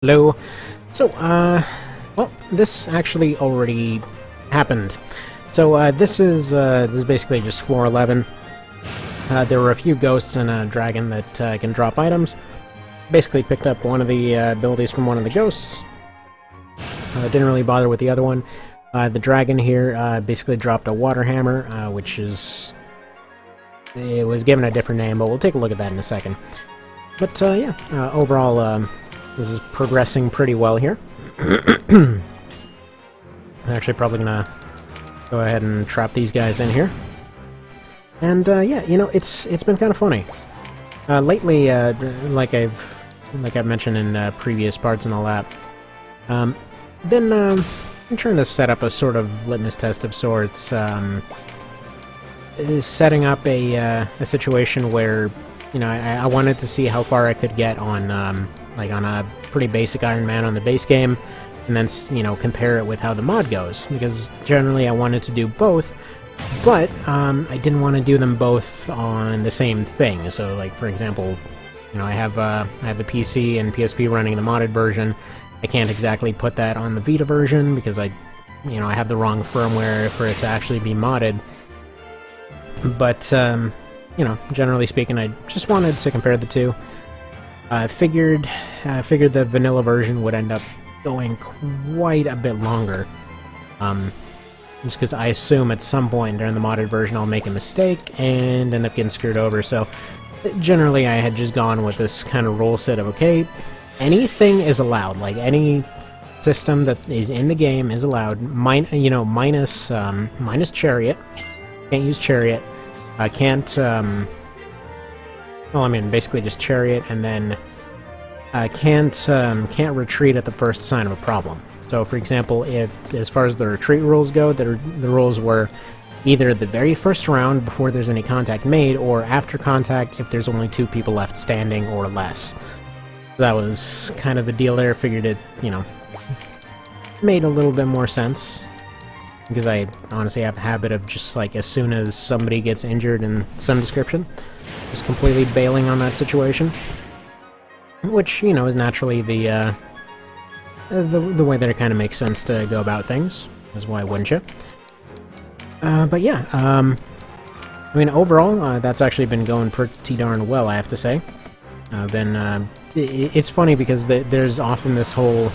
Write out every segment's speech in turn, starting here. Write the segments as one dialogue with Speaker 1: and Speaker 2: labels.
Speaker 1: Hello. So, well, this actually already happened. So, this is basically just floor 11. There were a few ghosts and a dragon that can drop items. Basically picked up one of the abilities from one of the ghosts. Didn't really bother with the other one. The dragon here basically dropped a water hammer, which is... It was given a different name, but we'll take a look at that in a second. But, yeah, overall, this is progressing pretty well here. I'm actually probably gonna go ahead and trap these guys in here. And, yeah, you know, it's been kind of funny. Lately, like I've mentioned in previous parts and all that, been trying to set up a sort of litmus test of sorts, is setting up a situation where, you know, I wanted to see how far I could get on, like on a pretty basic Iron Man on the base game, and then, you know, compare it with how the mod goes, because generally I wanted to do both, but I didn't want to do them both on the same thing. So, like, for example, you know, I have the PC and PSP running the modded version. I can't exactly put that on the Vita version because I have the wrong firmware for it to actually be modded. But, you know, generally speaking, I just wanted to compare the two. I figured the vanilla version would end up going quite a bit longer. Just because I assume at some point during the modded version I'll make a mistake and end up getting screwed over. So, generally I had just gone with this kind of rule set of, okay, anything is allowed. Like, any system that is in the game is allowed, minus Chariot. Can't use Chariot. I can't, well, I mean, basically just Chariot, and then can't retreat at the first sign of a problem. So, for example, as far as the retreat rules go, the rules were either the very first round before there's any contact made, or after contact if there's only 2 people left standing or less. That was kind of the deal there. Figured it, you know, made a little bit more sense. Because I honestly have a habit of just, like, as soon as somebody gets injured in some description, just completely bailing on that situation. Which, you know, is naturally the way that it kind of makes sense to go about things. Is why wouldn't you? But yeah, I mean, overall, that's actually been going pretty darn well, I have to say. It's funny because there's often this whole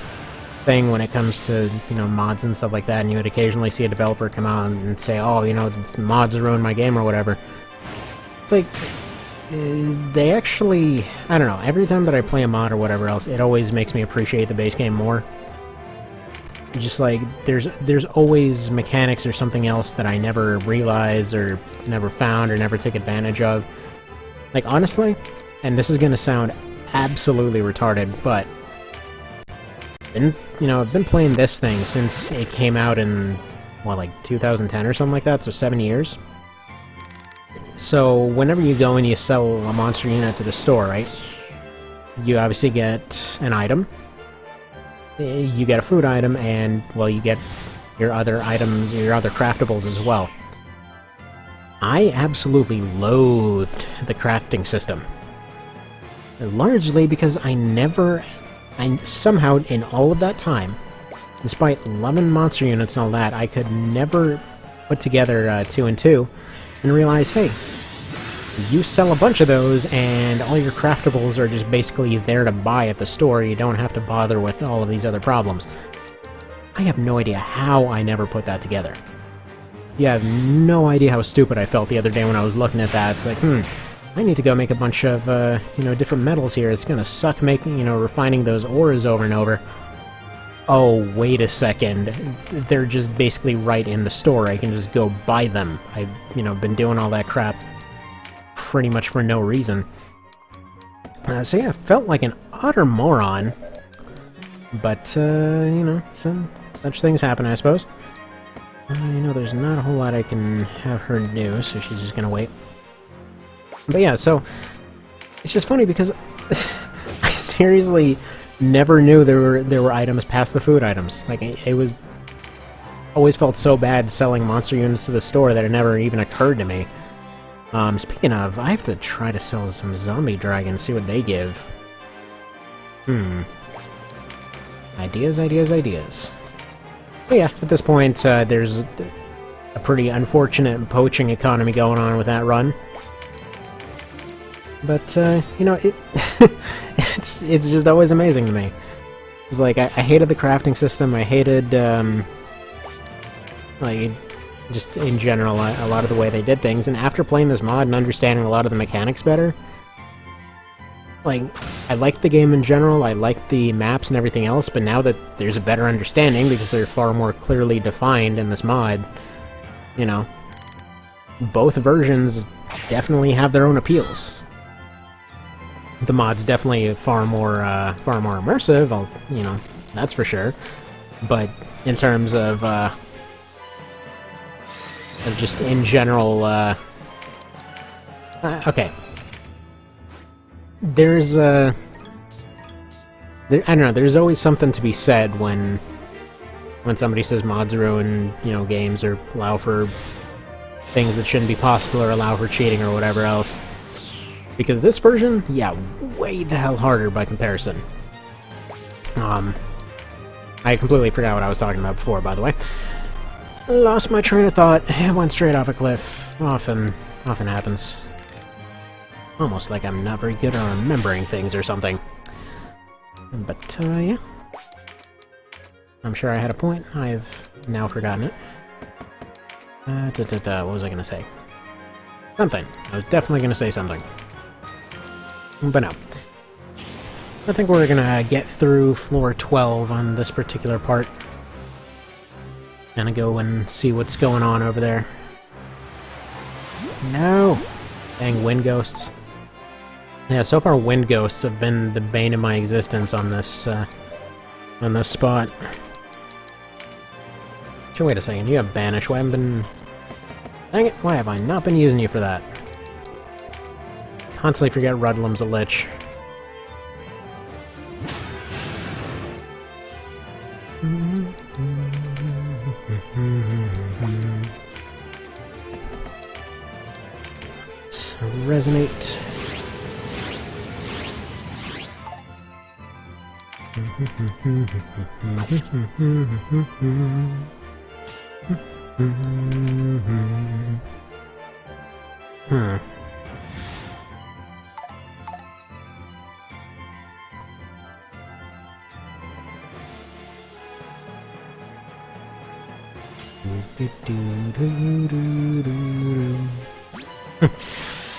Speaker 1: thing when it comes to, you know, mods and stuff like that, and you would occasionally see a developer come out and say, oh, you know, mods ruined my game or whatever. It's like, they actually, I don't know, every time that I play a mod or whatever else, it always makes me appreciate the base game more. Just like, there's always mechanics or something else that I never realized or never found or never took advantage of. Like, honestly, and this is gonna sound absolutely retarded, but I've been playing this thing since it came out in, what, like 2010 or something like that, so 7 years. So, whenever you go and you sell a monster unit to the store, right, you obviously get an item, you get a food item, and, well, you get your other items, your other craftables as well. I absolutely loathed the crafting system. Largely because I somehow, in all of that time, despite 11 monster units and all that, I could never put together 2 and 2 and realize, hey, you sell a bunch of those and all your craftables are just basically there to buy at the store. You don't have to bother with all of these other problems. I have no idea how I never put that together. You have no idea how stupid I felt the other day when I was looking at that. It's like, I need to go make a bunch of, you know, different metals here. It's gonna suck making, you know, refining those ores over and over. Oh, wait a second. They're just basically right in the store. I can just go buy them. I've, you know, been doing all that crap pretty much for no reason. So yeah, felt like an utter moron. But, you know, such things happen, I suppose. You know, there's not a whole lot I can have her do, so she's just gonna wait. But yeah, so it's just funny because I seriously never knew there were items past the food items. Like, it was always felt so bad selling monster units to the store that it never even occurred to me. Speaking of, I have to try to sell some zombie dragons, see what they give. Ideas, ideas, ideas. But yeah, at this point, there's a pretty unfortunate poaching economy going on with that run. But, you know, it's just always amazing to me. It's like, I hated the crafting system, I hated, like, just in general, a lot of the way they did things, and after playing this mod and understanding a lot of the mechanics better, like, I liked the game in general, I liked the maps and everything else, but now that there's a better understanding, because they're far more clearly defined in this mod, you know, both versions definitely have their own appeals. The mod's definitely far more immersive, you know, that's for sure, but in terms of just in general, okay. There's, I don't know, there's always something to be said when somebody says mods ruin, you know, games or allow for things that shouldn't be possible or allow for cheating or whatever else. Because this version, yeah, way the hell harder by comparison. I completely forgot what I was talking about before, by the way. Lost my train of thought, went straight off a cliff. Often happens. Almost like I'm not very good at remembering things or something. But, yeah. I'm sure I had a point. I've now forgotten it. What was I gonna say? Something. I was definitely gonna say something. But no. I think we're gonna get through floor 12 on this particular part. Gonna go and see what's going on over there. No! Dang wind ghosts. Yeah, so far wind ghosts have been the bane of my existence on this spot. So wait a second, you have Banish. Why haven't been... Dang it, why have I not been using you for that? Constantly forget Rudlum's a lich. Resonate.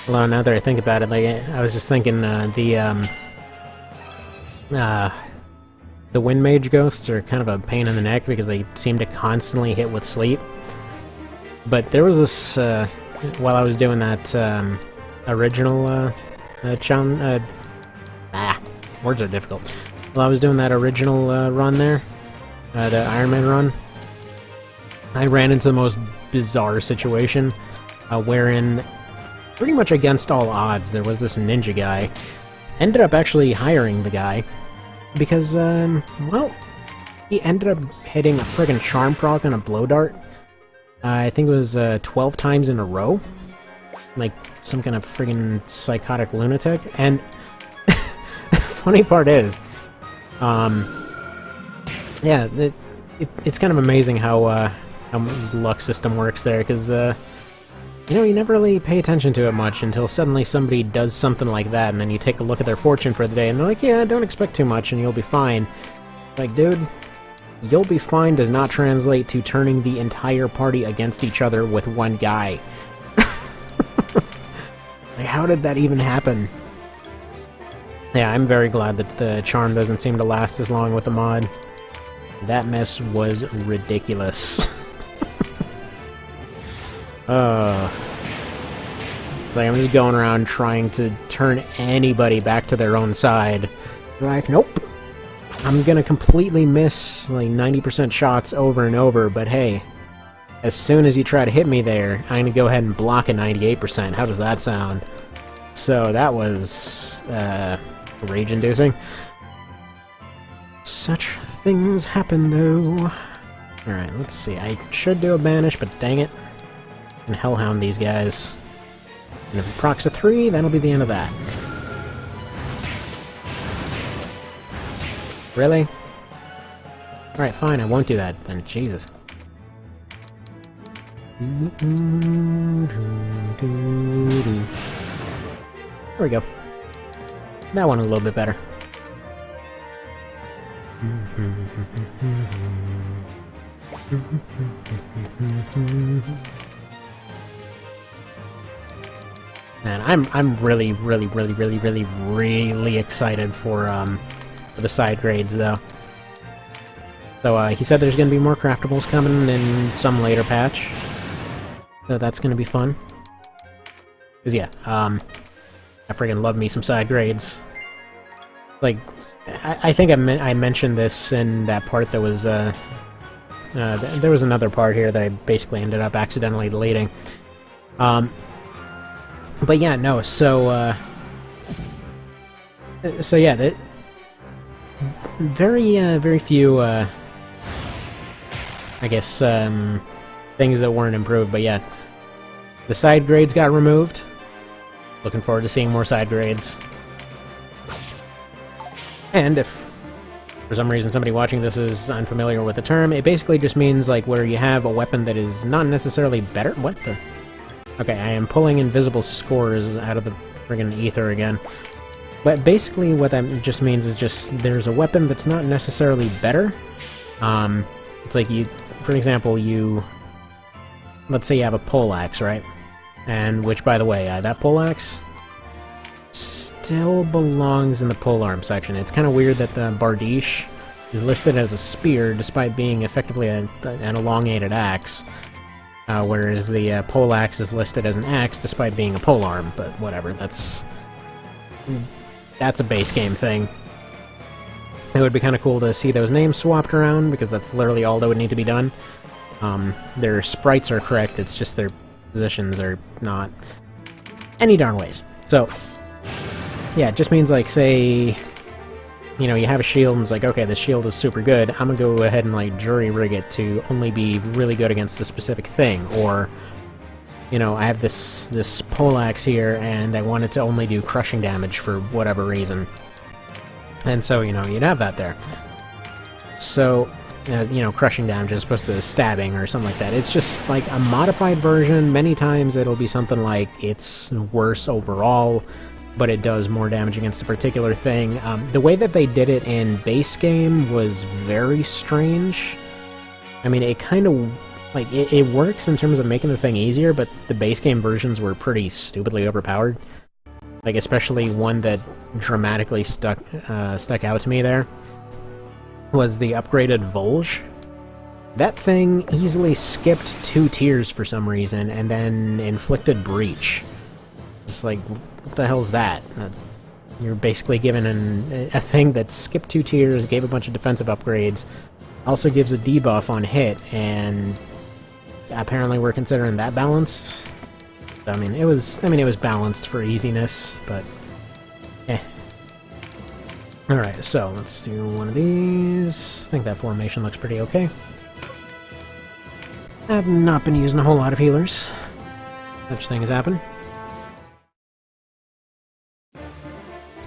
Speaker 1: Well, now that I think about it, like I was just thinking, the wind mage ghosts are kind of a pain in the neck because they seem to constantly hit with sleep. But there was this while I was doing that original words are difficult. While I was doing that original run there, the Iron Man run, I ran into the most bizarre situation, wherein, pretty much against all odds, there was this ninja guy. Ended up actually hiring the guy, because, well, he ended up hitting a friggin' charm proc on a blow dart. I think it was 12 times in a row. Like, some kind of friggin' psychotic lunatic. And, funny part is, yeah, it's kind of amazing how the luck system works there, because, you know, you never really pay attention to it much until suddenly somebody does something like that, and then you take a look at their fortune for the day, and they're like, yeah, don't expect too much, and you'll be fine. Like, dude, you'll be fine does not translate to turning the entire party against each other with one guy. Like, how did that even happen? Yeah, I'm very glad that the charm doesn't seem to last as long with the mod. That mess was ridiculous. It's like I'm just going around trying to turn anybody back to their own side. Like, nope. I'm gonna completely miss like 90% shots over and over, but hey, as soon as you try to hit me there, I'm gonna go ahead and block a 98%. How does that sound? So that was rage-inducing. Such things happen, though. Alright, let's see. I should do a banish, but dang it. And hellhound these guys. And if it procs a 3, that'll be the end of that. Alright, fine, I won't do that then. Jesus. There we go. That one a little bit better. Man, I'm really excited for the side grades though. So he said there's gonna be more craftables coming in some later patch. So that's gonna be fun. 'Cause yeah, I friggin' love me some side grades. Like, I think I mentioned this in that part that was, there was another part here that I basically ended up accidentally deleting. But yeah, no, so yeah, very few, I guess, things that weren't improved, but yeah. The side grades got removed. Looking forward to seeing more side grades. And if for some reason somebody watching this is unfamiliar with the term, it basically just means like where you have a weapon that is not necessarily better. What the? Okay, I am pulling invisible scores out of the friggin' ether again. But basically what that just means is just there's a weapon that's not necessarily better. It's like you, for example, let's say you have a poleaxe, right? And which, by the way, that poleaxe still belongs in the polearm section. It's kind of weird that the bardiche is listed as a spear despite being effectively an elongated axe, whereas the poleaxe is listed as an axe despite being a polearm. But whatever, that's a base game thing. It would be kind of cool to see those names swapped around, because that's literally all that would need to be done. Their sprites are correct, it's just their positions are not any darn ways. So, yeah, it just means, like, say, you know, you have a shield and it's like, okay, this shield is super good, I'm gonna go ahead and, like, jury-rig it to only be really good against a specific thing, or, you know, I have this poleaxe here and I want it to only do crushing damage for whatever reason. And so, you know, you'd have that there. So, you know, crushing damage as opposed to stabbing or something like that. It's just like a modified version. Many times it'll be something like it's worse overall, but it does more damage against a particular thing. The way that they did it in base game was very strange. I mean, it kind of, like, it works in terms of making the thing easier, but the base game versions were pretty stupidly overpowered. Like, especially one that dramatically stuck out to me there was the upgraded Volge. That thing easily skipped 2 tiers for some reason, and then inflicted Breach. It's like, what the hell's that? You're basically given a thing that skipped 2 tiers, gave a bunch of defensive upgrades, also gives a debuff on hit, and apparently we're considering that balanced. I mean, it was balanced for easiness, but eh. Alright, so let's do one of these. I think that formation looks pretty okay. I've not been using a whole lot of healers. Such thing has happened.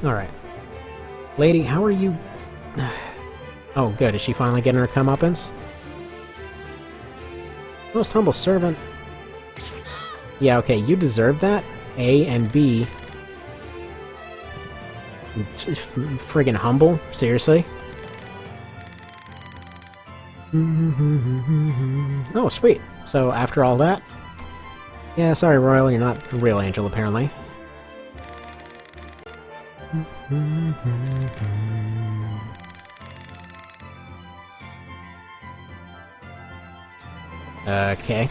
Speaker 1: Alright. Lady, how are you? Oh, good. Is she finally getting her comeuppance? Most humble servant. Yeah, okay, you deserve that. A and B. Friggin' humble? Seriously? Oh, sweet. So, after all that... Yeah, sorry, Royal, you're not a real angel, apparently. Okay.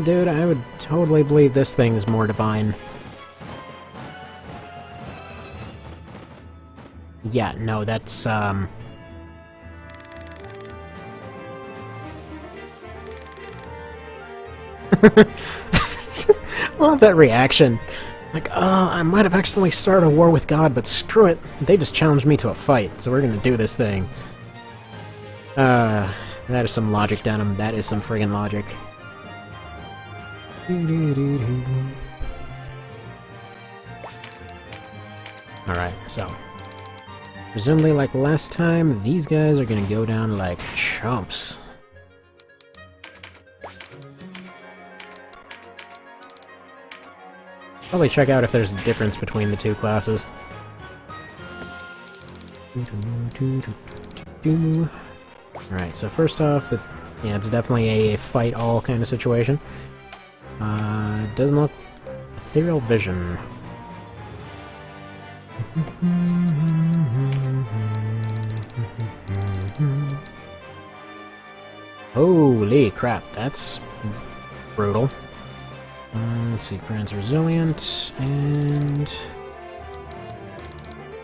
Speaker 1: Dude, I would totally believe this thing's more divine. Yeah, no, that's, I love that reaction. Like, I might have accidentally started a war with God, but screw it. They just challenged me to a fight, so we're gonna do this thing. That is some logic, Denim. That is some friggin' logic. Alright, so... presumably, like last time, these guys are gonna go down like chumps. Probably check out if there's a difference between the two classes. Alright, so first off, yeah, it's definitely a fight-all kind of situation. Doesn't look... ethereal vision. Holy crap, that's brutal. Let's see, grants resilient, and...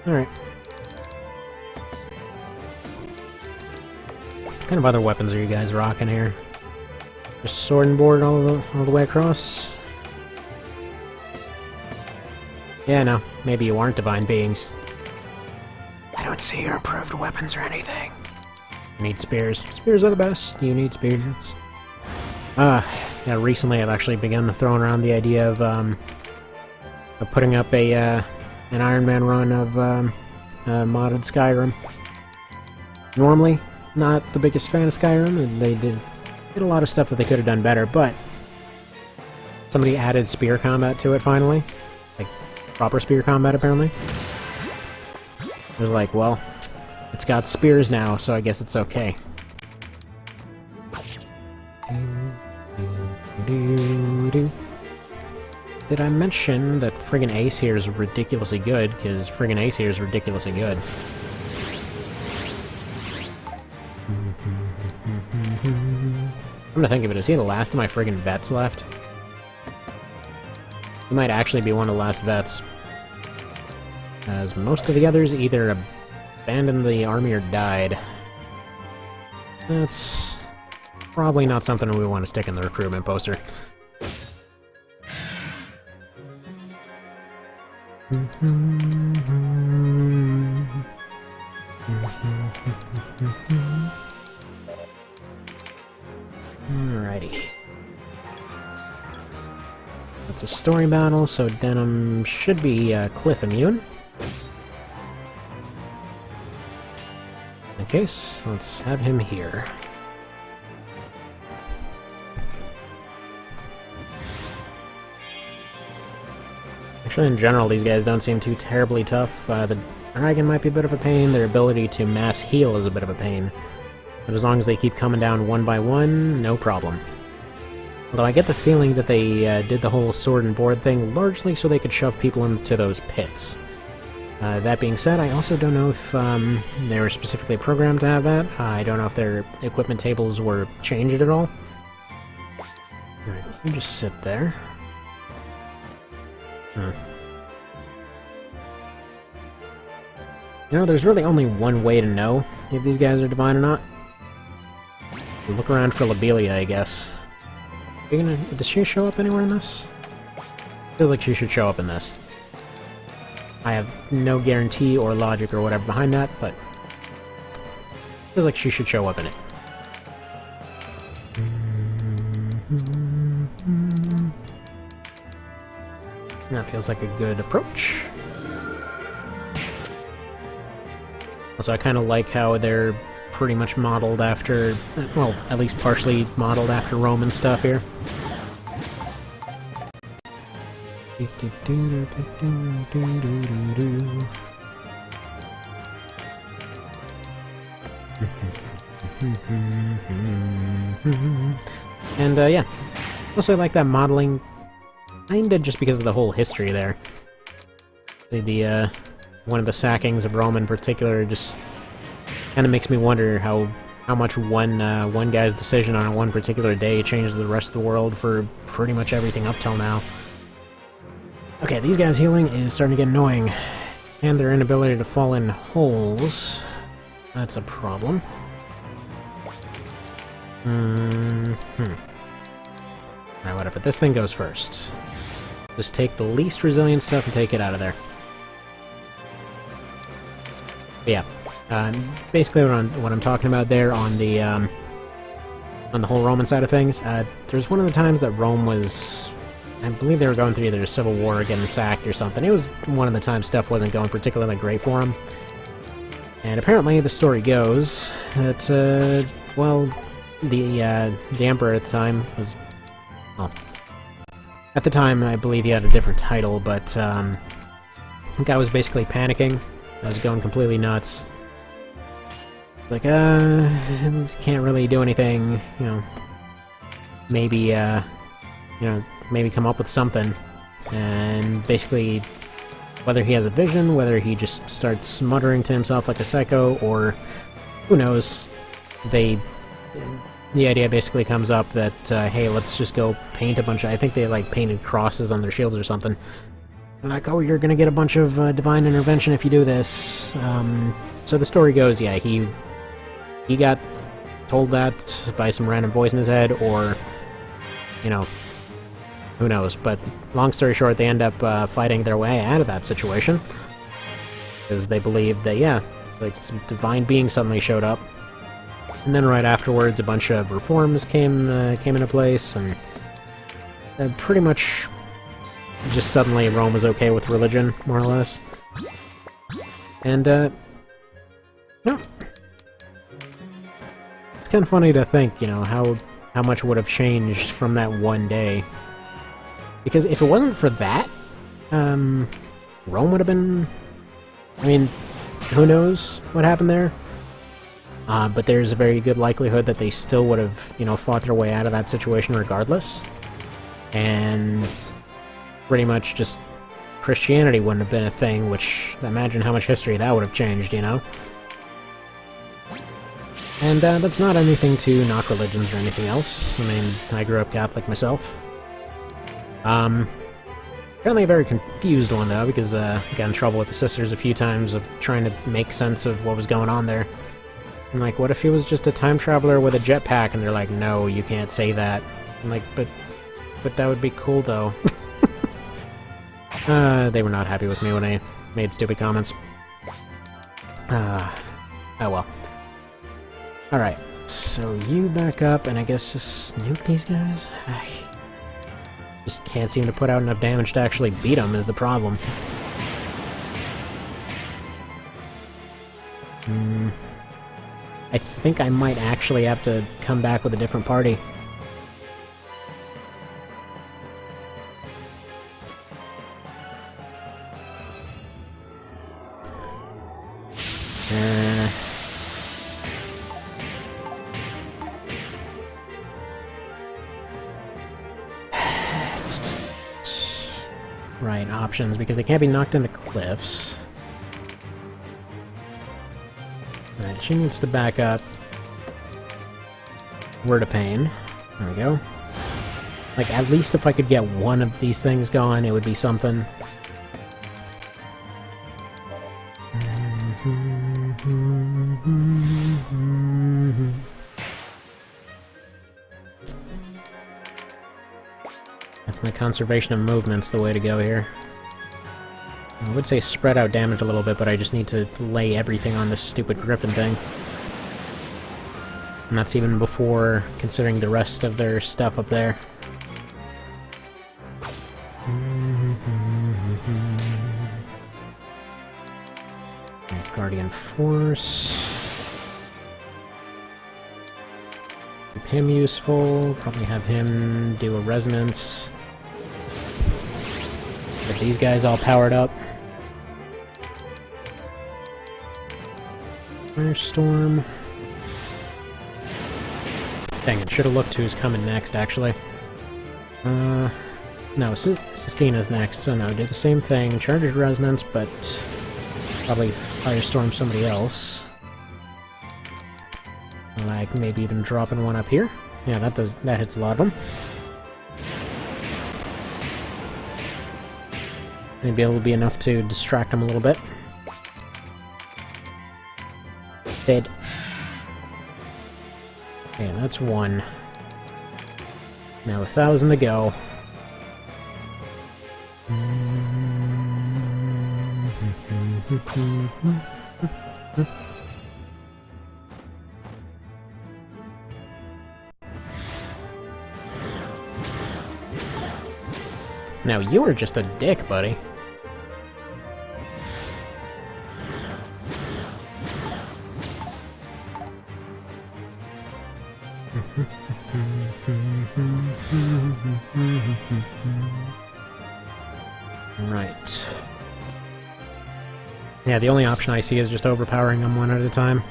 Speaker 1: alright. What kind of other weapons are you guys rocking here? Just sword and board all the way across? Yeah, no, maybe you aren't divine beings. I don't see your improved weapons or anything. You need spears. Spears are the best. You need spears. Yeah, recently I've actually begun throwing around the idea of putting up an Iron Man run of modded Skyrim. Normally, not the biggest fan of Skyrim, and they did a lot of stuff that they could have done better, but somebody added spear combat to it finally. Like, proper spear combat, apparently. I was like, well, it's got spears now, so I guess it's okay. Did I mention that friggin' Ace here is ridiculously good? Because friggin' Ace here is ridiculously good. I'm gonna think of it, is he the last of my friggin' vets left? He might actually be one of the last vets. As most of the others either abandoned the army or died. That's probably not something we want to stick in the recruitment poster. Alrighty. That's a story battle, so Denim should be cliff immune. In case, let's have him here. Actually, in general, these guys don't seem too terribly tough. The dragon might be a bit of a pain, their ability to mass heal is a bit of a pain. But as long as they keep coming down one by one, no problem. Although I get the feeling that they did the whole sword and board thing largely so they could shove people into those pits. That being said, I also don't know if they were specifically programmed to have that. I don't know if their equipment tables were changed at all. Alright, you just sit there. Huh. You know, there's really only one way to know if these guys are divine or not. You look around for Lobelia, I guess. Does she show up anywhere in this? Feels like she should show up in this. I have no guarantee or logic or whatever behind that, but feels like she should show up in it. That feels like a good approach. Also, I kind of like how they're pretty much modeled after, well, at least partially modeled after Roman stuff here. And, yeah. Also, I like that modeling, kinda just because of the whole history there. The one of the sackings of Rome in particular just kinda makes me wonder how much one guy's decision on one particular day changed the rest of the world for pretty much everything up till now. Okay, these guys' healing is starting to get annoying. And their inability to fall in holes. That's a problem. Alright, whatever. This thing goes first. Just take the least resilient stuff and take it out of there. But yeah. Basically what I'm talking about there on the whole Roman side of things, there's one of the times that Rome was I believe they were going through either a civil war or getting sacked or something. It was one of the times stuff wasn't going particularly great for him. And apparently the story goes that, well, the Emperor at the time was... Well, at the time, I believe he had a different title, but, the guy was basically panicking. I was going completely nuts. Like, can't really do anything, you know. Maybe, you know, maybe come up with something. And basically, whether he has a vision, whether he just starts muttering to himself like a psycho, or who knows, the idea basically comes up that, hey, let's just go paint a bunch of... I think they, like, painted crosses on their shields or something. And like, oh, you're gonna get a bunch of divine intervention if you do this. So the story goes, yeah, he got told that by some random voice in his head, or, you know, who knows. But long story short, they end up fighting their way out of that situation. Because they believed that, yeah, like some divine being suddenly showed up. And then right afterwards, a bunch of reforms came into place, and pretty much just suddenly Rome was okay with religion, more or less. And, no. It's kind of funny to think, you know, how much would have changed from that one day. Because if it wasn't for that, Rome would have been... I mean, who knows what happened there? But there's a very good likelihood that they still would have, you know, fought their way out of that situation regardless. And pretty much just Christianity wouldn't have been a thing, which, imagine how much history that would have changed, you know? And that's not anything to knock religions or anything else. I mean, I grew up Catholic myself. Apparently a very confused one, though, because I got in trouble with the sisters a few times of trying to make sense of what was going on there. I'm like, what if he was just a time traveler with a jetpack? And they're like, no, you can't say that. I'm like, but that would be cool, though. They were not happy with me when I made stupid comments. Oh well. Alright, so you back up, and I guess just nuke these guys? Just can't seem to put out enough damage to actually beat them is the problem. I think I might actually have to come back with a different party. Right, options, because they can't be knocked into cliffs. Alright, she needs to back up. Word of Pain. There we go. Like, at least if I could get one of these things going, it would be something. Definitely conservation of movement's the way to go here. I would say spread out damage a little bit, but I just need to lay everything on this stupid griffin thing. And that's even before considering the rest of their stuff up there. Guardian Force. Keep him useful. Probably have him do a resonance. Get these guys all powered up. Firestorm. Dang it, should have looked who's coming next, actually. No, Sistina's next, so no, do the same thing. Charges Resonance, but probably Firestorm somebody else. Like, maybe even dropping one up here. Yeah, that hits a lot of them. Maybe it'll be enough to distract them a little bit. Dead. Okay, that's one. Now 1,000 to go. Now you are just a dick, buddy. Right. Yeah, the only option I see is just overpowering them one at a time.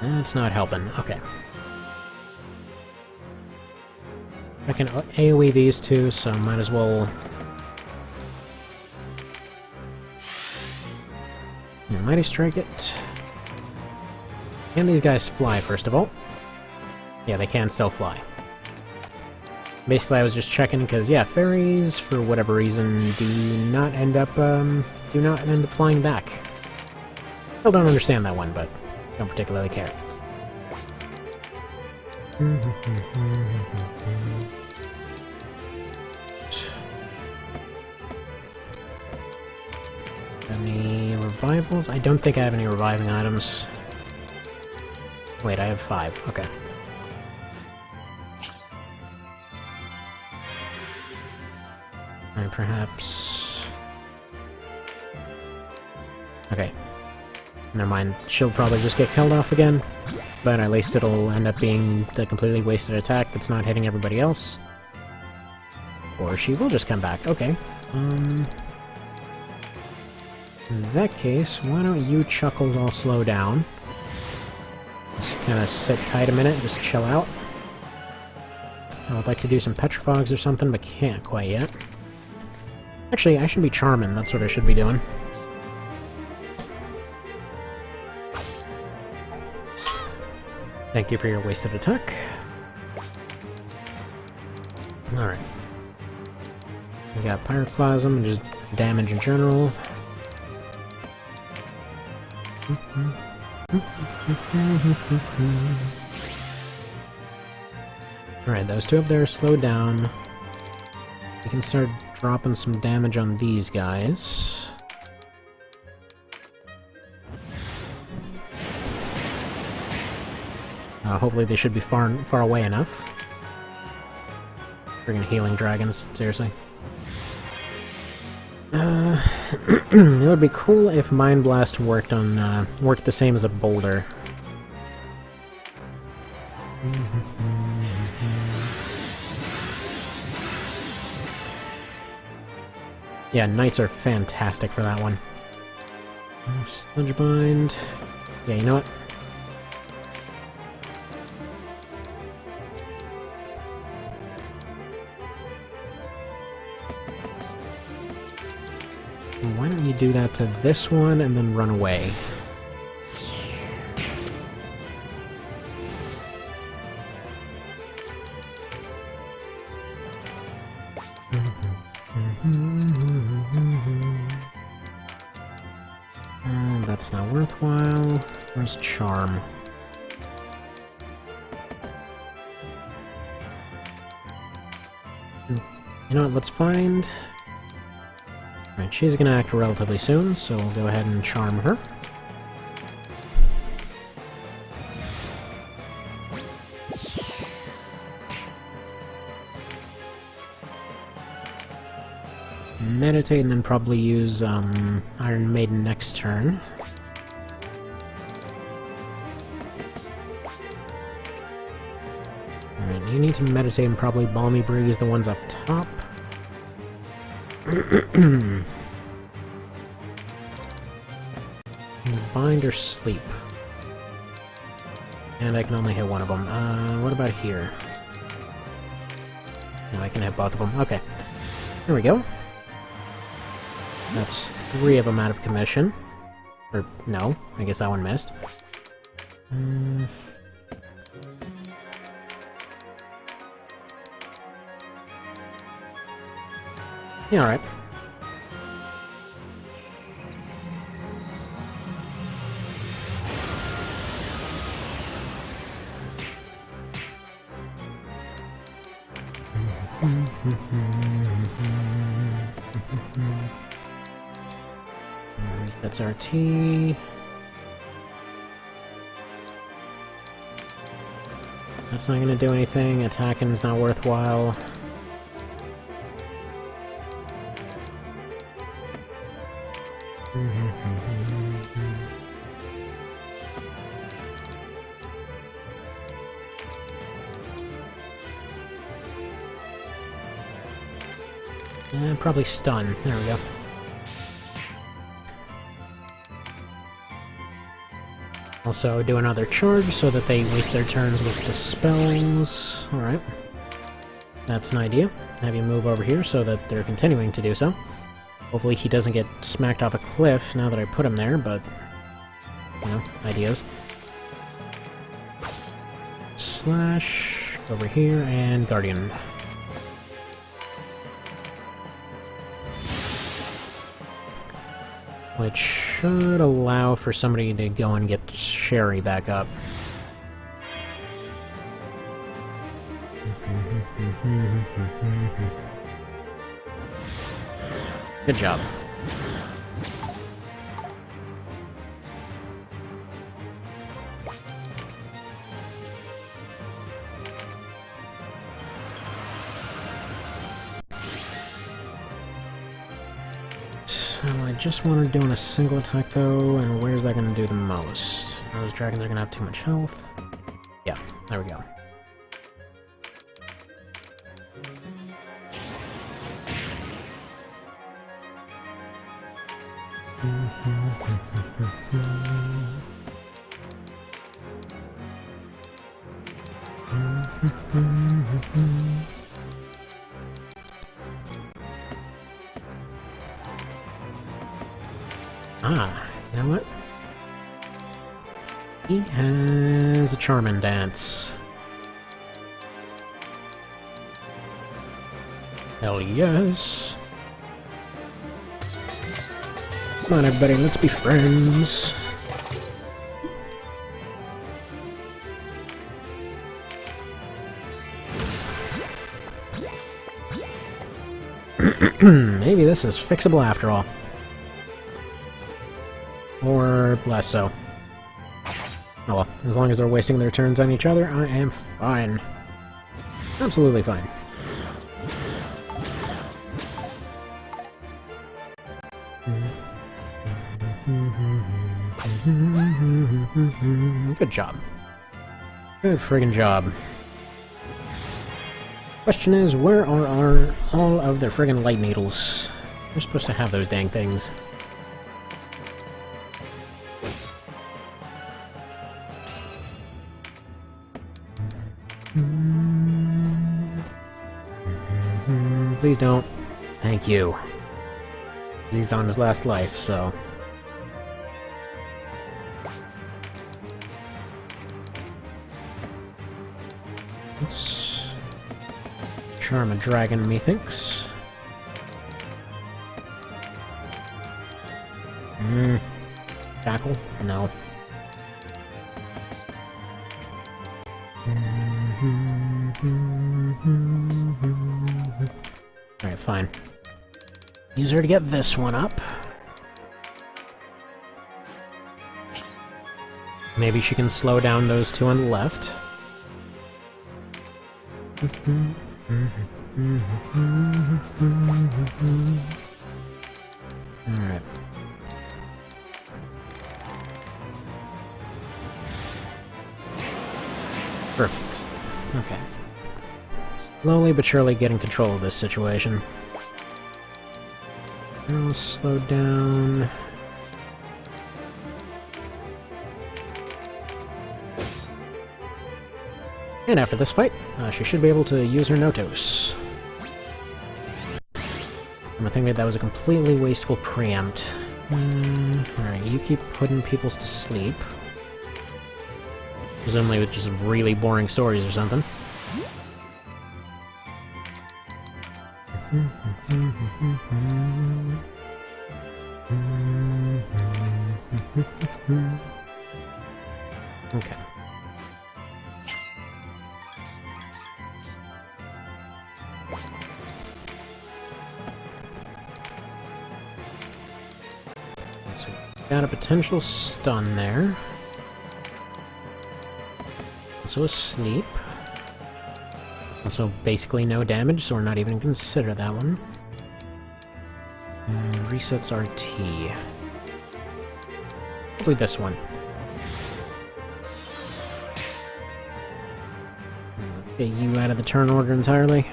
Speaker 1: That's not helping. Okay. I can AoE these two, so might as well... Mighty Strike it. Can these guys fly, first of all? Yeah, they can still fly. Basically, I was just checking, because, yeah, fairies, for whatever reason, do not end up flying back. Still don't understand that one, but don't particularly care. Any revivals? I don't think I have any reviving items. Wait, I have 5. Okay. And perhaps... Okay. Never mind. She'll probably just get killed off again. But at least it'll end up being the completely wasted attack that's not hitting everybody else. Or she will just come back. Okay. In that case, why don't you chuckles all slow down? Just kind of sit tight a minute, just chill out. I would like to do some petrifogs or something, but can't quite yet. Actually, I should be charming, that's what I should be doing. Thank you for your wasted attack. Alright. We got Pyroclasm and just damage in general. Alright, those two up there are slowed down. We can start dropping some damage on these guys. Hopefully they should be far away enough. Friggin' healing dragons, seriously. It would be cool if Mind Blast worked the same as a boulder. Yeah, knights are fantastic for that one. Sludge Bind. Yeah, you know what? Why don't you do that to this one and then run away? That's not worthwhile. Where's Charm? You know what, let's find... Alright, she's gonna act relatively soon, so we'll go ahead and charm her. Meditate and then probably use Iron Maiden next turn. Alright, you need to meditate and probably Balmy Breeze the ones up top. Bind or sleep. And I can only hit one of them. What about here? No, I can hit both of them. Okay. There we go. That's 3 of them out of commission. Or, no. I guess that one missed. Yeah, alright. That's RT. That's not gonna do anything. Attacking's not worthwhile. And probably stun. There we go. Also do another charge so that they waste their turns with the spells. Alright. That's an idea. Have you move over here so that they're continuing to do so. Hopefully he doesn't get smacked off a cliff now that I put him there, but... you know, ideas. Slash over here, and Guardian. Which should allow for somebody to go and get Sherry back up. Good job. I just wanted to do a single attack though, and where's that going to do the most? Those dragons are going to have too much health. Yeah, there we go. Ah, you know what? He has a Charmin Dance. Hell yes. Come on everybody, let's be friends. Maybe this is fixable after all. Or less so. Oh well, as long as they're wasting their turns on each other, I am fine. Absolutely fine. Good job. Good friggin' job. Question is, where are all of their friggin' light needles? You're supposed to have those dang things. Please don't. Thank you. He's on his last life, so... let's charm a dragon, methinks. Tackle? No. Alright, fine. Use her to get this one up. Maybe she can slow down those two on the left. Alright. Perfect. Okay. Slowly but surely getting control of this situation. I'll slow down. And after this fight, she should be able to use her Notos. I'm thinking that was a completely wasteful preempt. Alright, you keep putting peoples to sleep. Presumably with just really boring stories or something. Okay. Got a potential stun there. Also a sleep. Also basically no damage, so we're not even gonna consider that one. Resets RT. Probably this one. Get you out of the turn order entirely.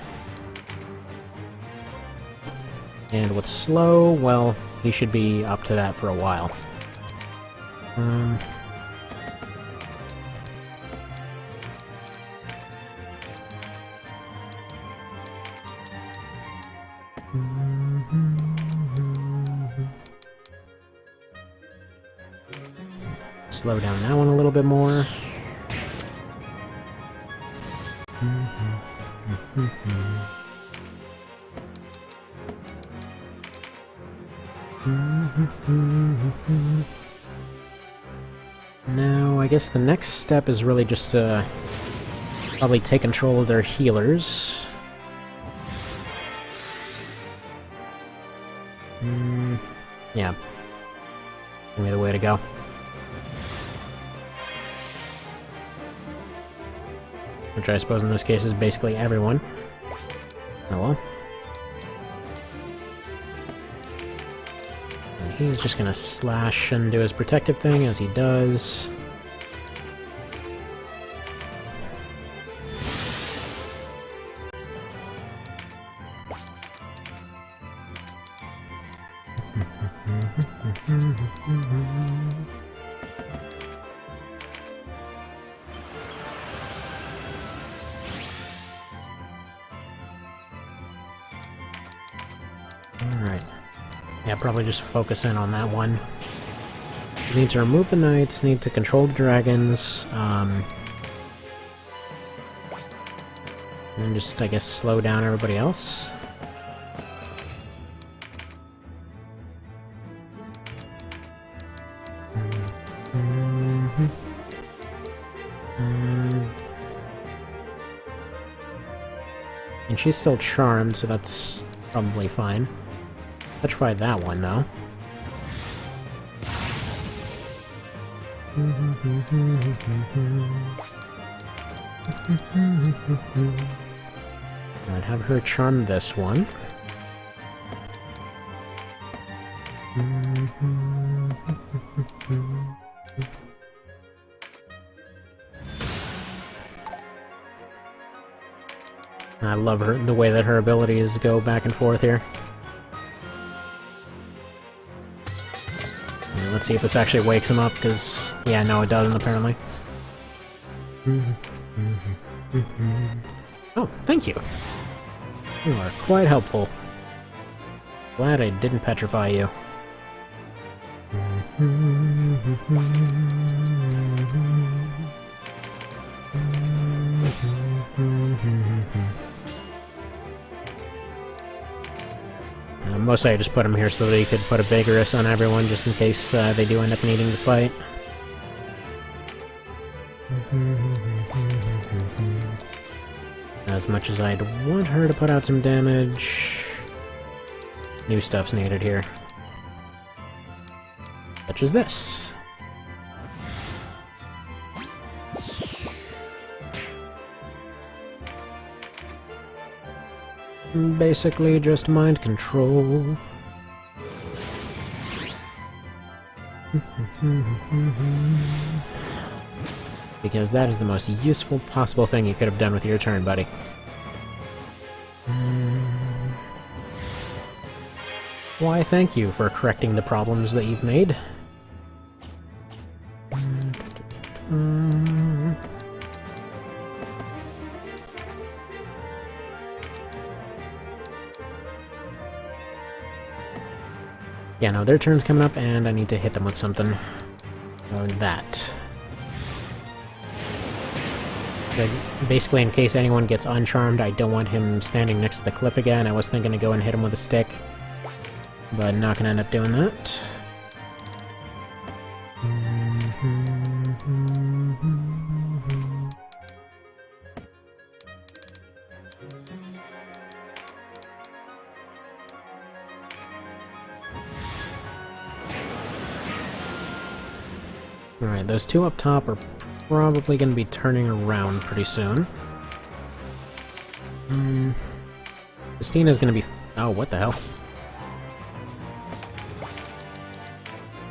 Speaker 1: And with slow, well, he should be up to that for a while. Slow down that one a little bit more. Now, I guess the next step is really just to probably take control of their healers. Yeah. Give me the way to go. Which I suppose in this case is basically everyone. Oh well. And he's just gonna slash and do his protective thing as he does. Alright. Yeah, probably just focus in on that one. Need to remove the knights, need to control the dragons, and just, I guess, slow down everybody else. And she's still charmed, so that's probably fine. Petrify that one, though. I'd have her charm this one. I love her, the way that her abilities go back and forth here. And let's see if this actually wakes him up, because, yeah, no, it doesn't, apparently. Oh, thank you! You are quite helpful. Glad I didn't petrify you. Mostly I just put him here so that he could put a vigorous on everyone, just in case they do end up needing to fight. As much as I'd want her to put out some damage, new stuff's needed here. Such as this. Basically just mind control. Because that is the most useful possible thing you could have done with your turn, buddy. Why, thank you for correcting the problems that you've made. Yeah, no, their turn's coming up, and I need to hit them with something. So that. But basically, in case anyone gets uncharmed, I don't want him standing next to the cliff again. I was thinking to go and hit him with a stick, but not gonna end up doing that. Alright, those two up top are probably going to be turning around pretty soon. Christina's going to be... Oh, what the hell?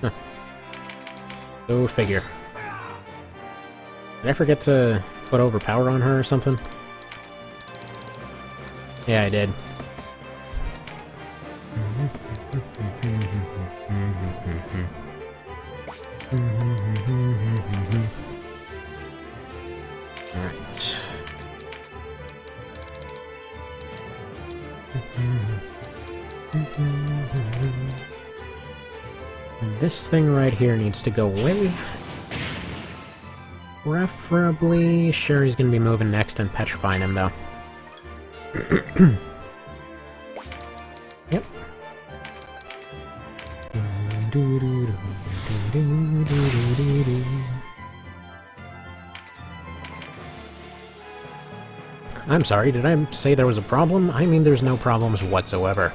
Speaker 1: Huh. Go figure. Did I forget to put overpower on her or something? Yeah, I did. Alright. This thing right here needs to go away. Preferably, Sherry's gonna be moving next and petrifying him, though. Yep. I'm sorry, did I say there was a problem? I mean there's no problems whatsoever.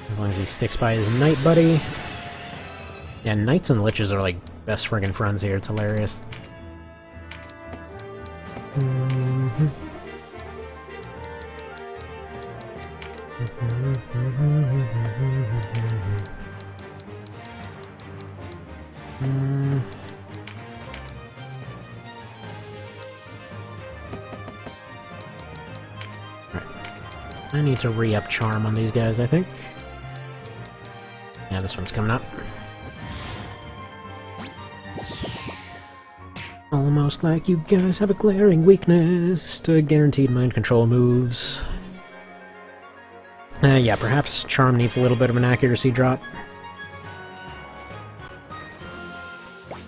Speaker 1: As long as he sticks by his knight buddy. Yeah, knights and liches are like best friggin' friends here, it's hilarious. I need to re-up charm on these guys, I think. Yeah, this one's coming up. Almost like you guys have a glaring weakness to guaranteed mind control moves. Yeah, perhaps charm needs a little bit of an accuracy drop.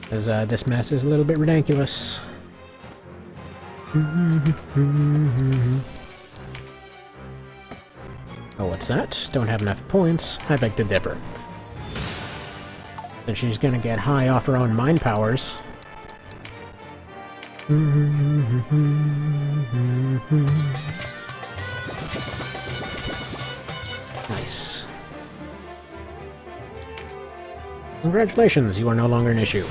Speaker 1: Because this mess is a little bit ridiculous. Oh, what's that? Don't have enough points. I beg to differ. Then she's gonna get high off her own mind powers. Nice. Congratulations, you are no longer an issue.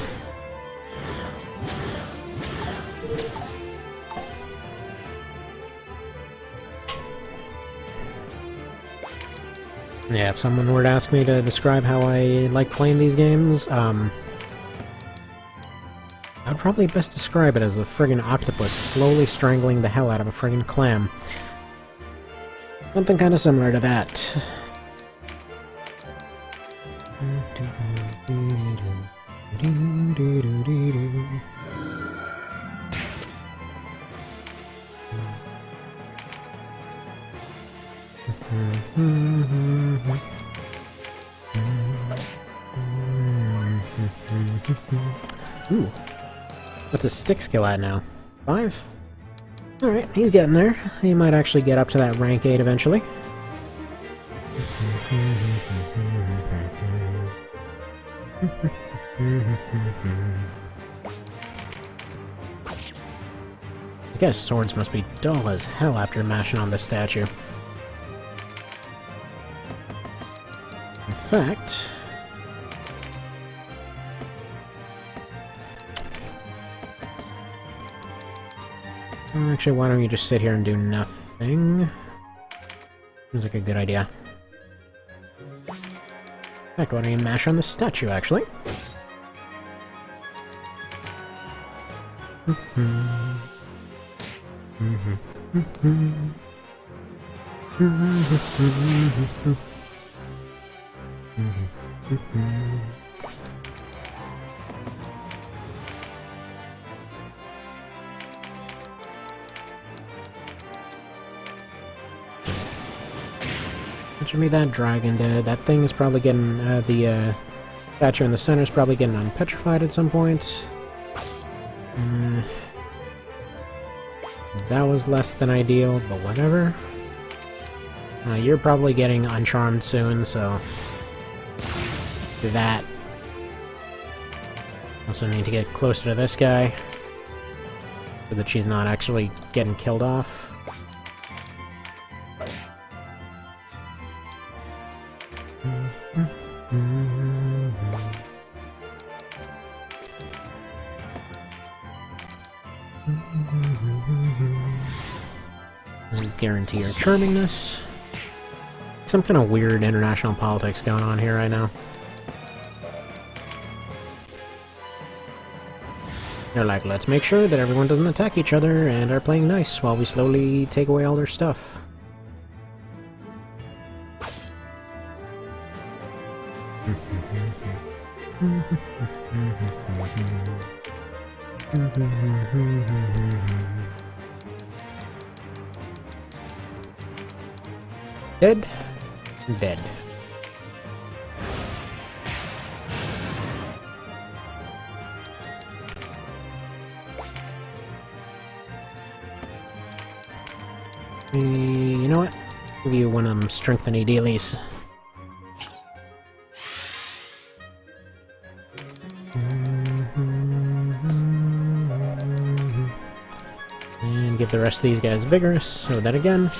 Speaker 1: Yeah, if someone were to ask me to describe how I like playing these games, I'd probably best describe it as a friggin' octopus slowly strangling the hell out of a friggin' clam. Something kinda similar to that. Ooh. What's his stick skill at now? 5? Alright, he's getting there. He might actually get up to that rank 8 eventually. I guess swords must be dull as hell after mashing on this statue. In fact... Actually, why don't you just sit here and do nothing? Seems like a good idea. In fact, why don't you mash on the statue, actually? Picture me that dragon dead. That thing is probably getting, the statue in the center is probably getting unpetrified at some point. That was less than ideal, but whatever. You're probably getting uncharmed soon, so... do that. Also need to get closer to this guy, so that she's not actually getting killed off. guarantee your charmingness. Some kind of weird international politics going on here right now. They're like, let's make sure that everyone doesn't attack each other and are playing nice while we slowly take away all their stuff. Dead? Dead. You know what? Give you one of them strength and dailies. And give the rest of these guys vigorous, so that again,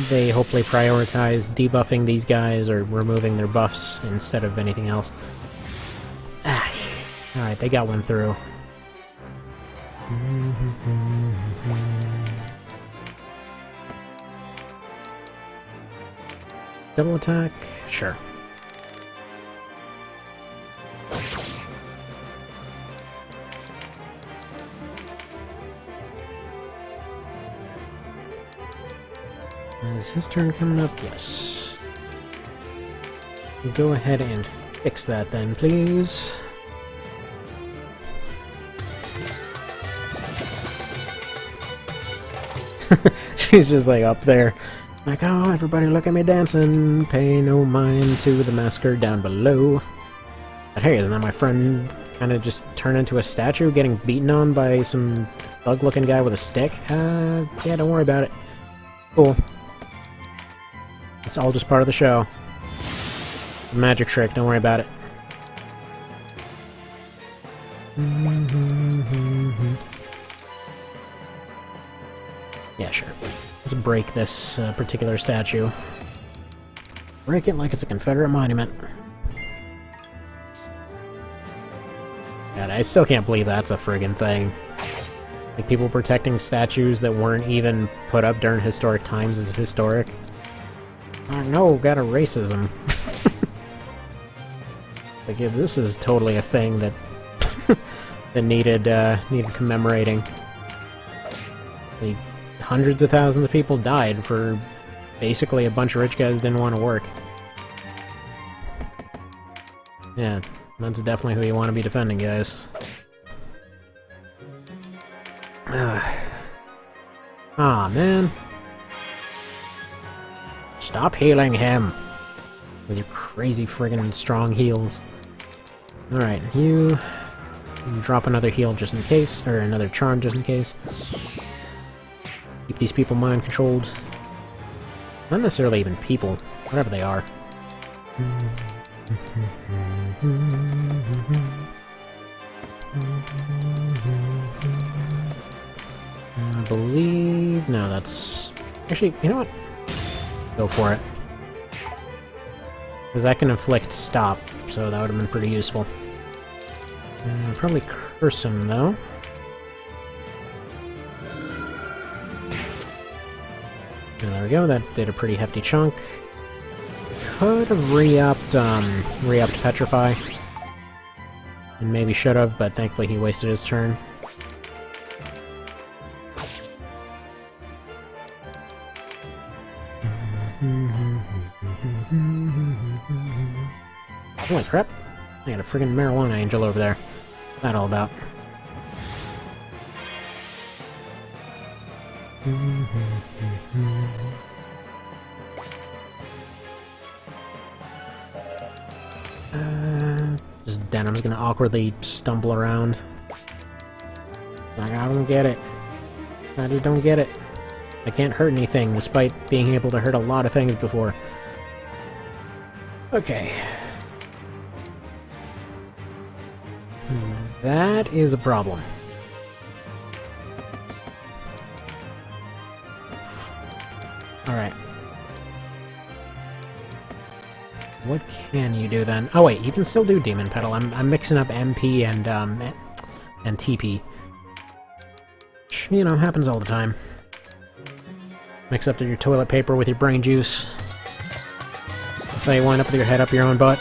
Speaker 1: they hopefully prioritize debuffing these guys or removing their buffs instead of anything else. Ah, alright, they got one through. Double attack? Sure. Is his turn coming up? Yes. Go ahead and fix that then, please. She's just like up there. Like, oh, everybody look at me dancing. Pay no mind to the masker down below. But hey, isn't that my friend kind of just turned into a statue getting beaten on by some thug-looking guy with a stick? Yeah, don't worry about it. Cool. It's all just part of the show. Magic trick, don't worry about it. Yeah, sure. Let's break this particular statue. Break it like it's a Confederate monument. God, I still can't believe that's a friggin' thing. Like, people protecting statues that weren't even put up during historic times is historic. Oh no, got a racism. Like, yeah, this is totally a thing that that needed commemorating. Like, hundreds of thousands of people died for basically a bunch of rich guys didn't want to work. Yeah, that's definitely who you want to be defending, guys. Ah, man. Stop healing him! With your crazy friggin' strong heals. Alright, you drop another heal just in case, or another charm just in case. Keep these people mind-controlled. Not necessarily even people, whatever they are. I believe... no, that's... actually, you know what? Go for it. Because that can inflict stop, so that would have been pretty useful. Probably curse him, though. And there we go, that did a pretty hefty chunk. Could have re-upped Petrify. And maybe should have, but thankfully he wasted his turn. Holy crap! I got a friggin' marijuana angel over there. What's that all about? Just Denim's gonna awkwardly stumble around. Like, I don't get it. I just don't get it. I can't hurt anything, despite being able to hurt a lot of things before. Okay. That is a problem. Alright. What can you do then? Oh wait, you can still do Demon Petal. I'm mixing up MP and TP. Which, you know, happens all the time. Mix up your toilet paper with your brain juice. That's how you wind up with your head up your own butt.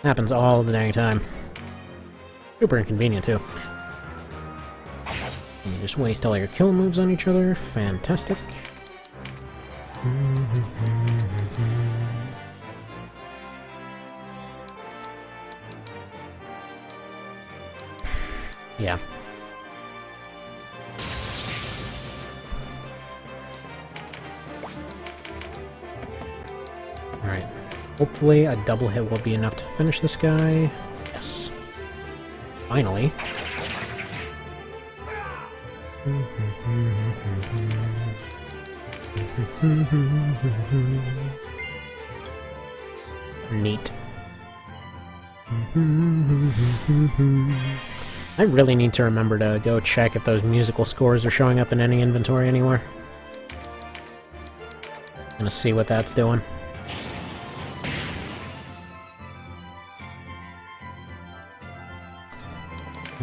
Speaker 1: Happens all the dang time. Super inconvenient, too. And you just waste all your kill moves on each other. Fantastic. Yeah. Alright. Hopefully a double hit will be enough to finish this guy. Yes. Finally. Neat. I really need to remember to go check if those musical scores are showing up in any inventory anywhere. Gonna see what that's doing.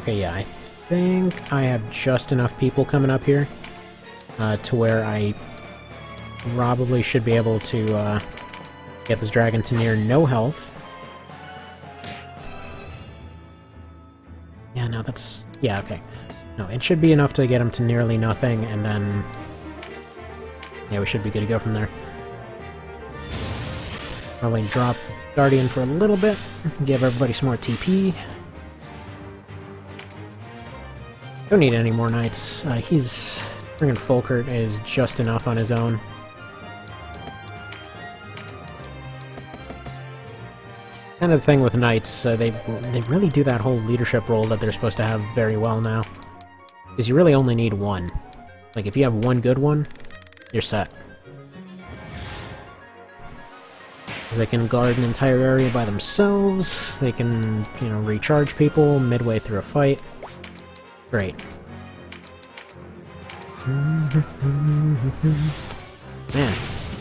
Speaker 1: Okay, yeah, I think I have just enough people coming up here to where I probably should be able to get this dragon to near no health. Yeah, no, that's... yeah, okay. No, it should be enough to get him to nearly nothing, and then... yeah, we should be good to go from there. Probably drop Guardian for a little bit, give everybody some more TP. Don't need any more knights. He's... friggin' Folkert is just enough on his own. Kind of the thing with knights, they really do that whole leadership role that they're supposed to have very well now. Because you really only need one. Like, if you have one good one, you're set. They can guard an entire area by themselves, they can, you know, recharge people midway through a fight. Great. Man,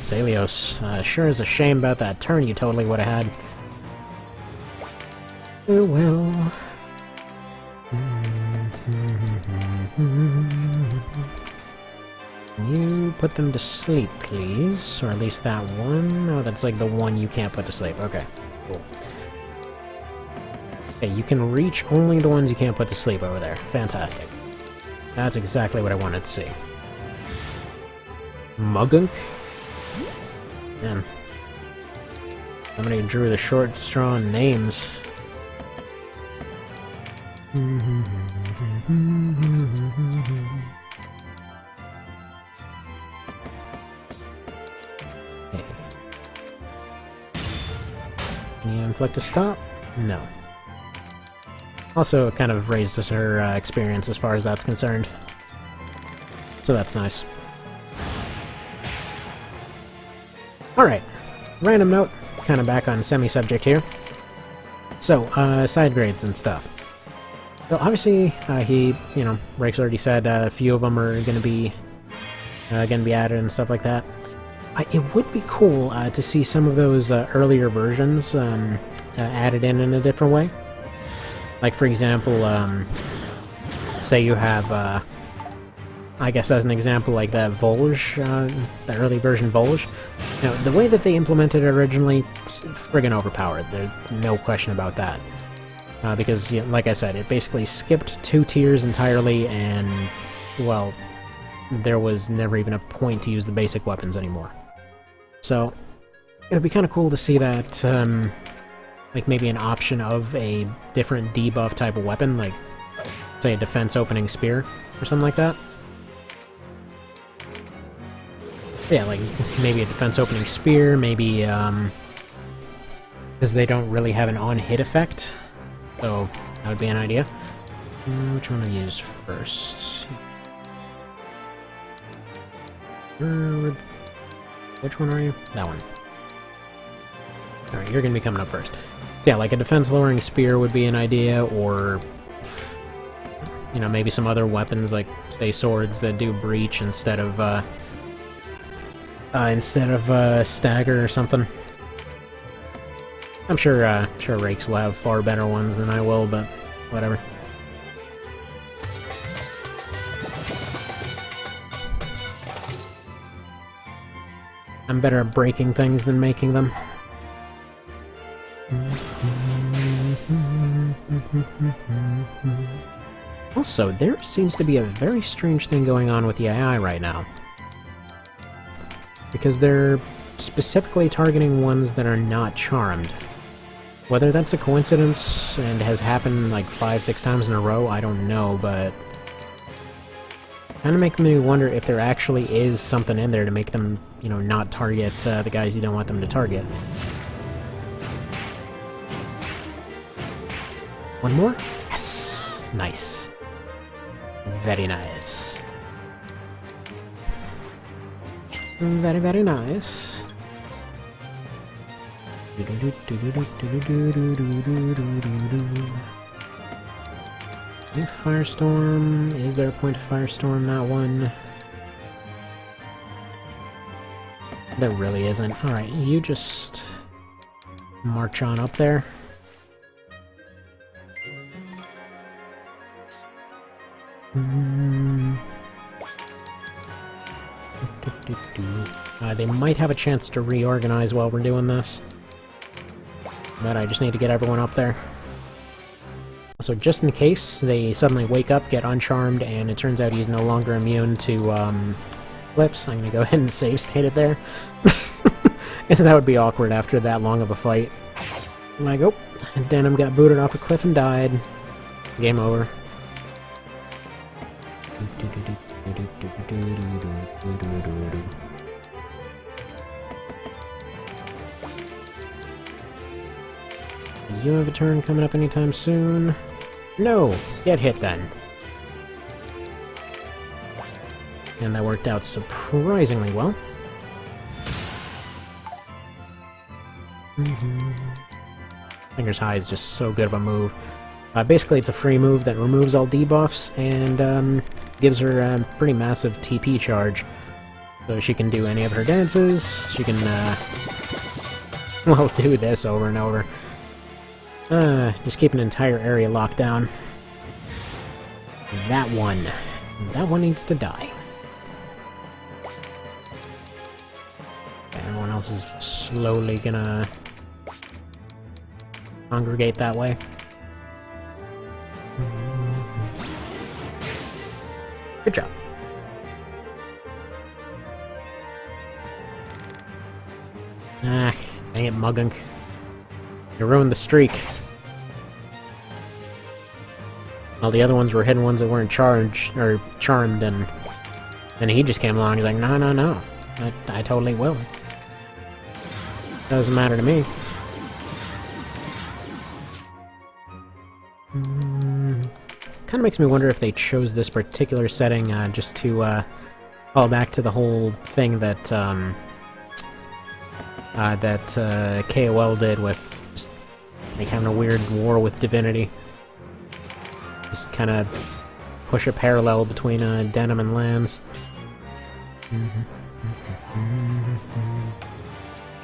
Speaker 1: Salios, sure is a shame about that turn you totally would have had. Oh well. Can you put them to sleep, please? Or at least that one? No, that's like the one you can't put to sleep. Okay, cool. Okay, you can reach only the ones you can't put to sleep over there. Fantastic. That's exactly what I wanted to see. Mugunk? Man. Somebody drew the short straw names. Okay. Can you inflict a stop? No. Also, it kind of raises her experience as far as that's concerned. So that's nice. Alright. Random note, kind of back on semi-subject here. So, side grades and stuff. So obviously, you know, Rake's already said a few of them are gonna be added and stuff like that. It would be cool to see some of those earlier versions added in a different way. Like, for example, say you have, I guess as an example, like that Volge, the early version Volge. You know, the way that they implemented it originally, friggin' overpowered. There's no question about that. Because, you know, like I said, it basically skipped 2 tiers entirely, and, well, there was never even a point to use the basic weapons anymore. So, it would be kind of cool to see that, like maybe an option of a different debuff type of weapon, like, say, a defense opening spear, or something like that. Yeah, like, maybe a defense opening spear, maybe, because they don't really have an on-hit effect. So, that would be an idea. Which one to use first? Which one are you? That one. Alright, you're gonna be coming up first. Yeah, like a defense-lowering spear would be an idea, or... you know, maybe some other weapons, like, say, swords that do breach instead of stagger or something. I'm sure Rakes will have far better ones than I will, but whatever. I'm better at breaking things than making them. Also, there seems to be a very strange thing going on with the AI right now. Because they're specifically targeting ones that are not charmed. Whether that's a coincidence and has happened like 5-6 times in a row, I don't know, but kind of making me wonder if there actually is something in there to make them, you know, not target the guys you don't want them to target. One more? Yes! Nice. Very nice. Very, very nice. Firestorm. Is there a point to Firestorm that one? There really isn't. Alright, you just march on up there. They might have a chance to reorganize while we're doing this. But I just need to get everyone up there. So just in case they suddenly wake up, get uncharmed, and it turns out he's no longer immune to flips, I'm gonna go ahead and save state it there. Because that would be awkward after that long of a fight. Like, oh, Denim got booted off a cliff and died. Game over. You have a turn coming up anytime soon? No! Get hit then. And that worked out surprisingly well. Fingers High is just so good of a move. Basically, it's a free move that removes all debuffs and gives her a pretty massive TP charge. So she can do any of her dances, she can, well, do this over and over. Just keep an entire area locked down. That one needs to die. Everyone else is slowly gonna congregate that way. Good job. Ah, dang it, Mugunk. You ruined the streak. All the other ones were hidden ones that weren't charmed, and then he just came along. He's like, no, no, no. I totally will. Doesn't matter to me. Kind of makes me wonder if they chose this particular setting just to call back to the whole thing that KOL did with just like having a weird war with divinity. Just kind of push a parallel between Denim and Lands.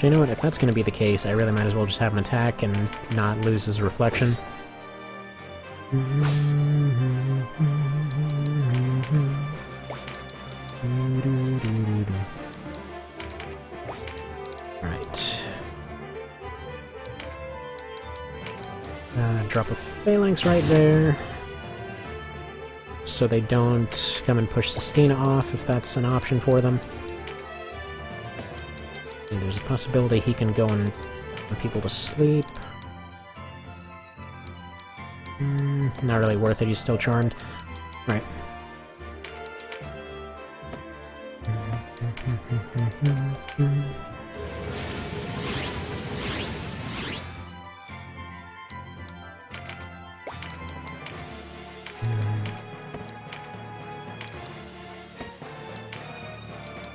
Speaker 1: You know what, if that's going to be the case, I really might as well just have an attack and not lose his reflection. Alright. Drop a Phalanx right there. So they don't come and push Sistina off if that's an option for them. And there's a possibility he can go and put people to sleep. Not really worth it, he's still charmed. Alright.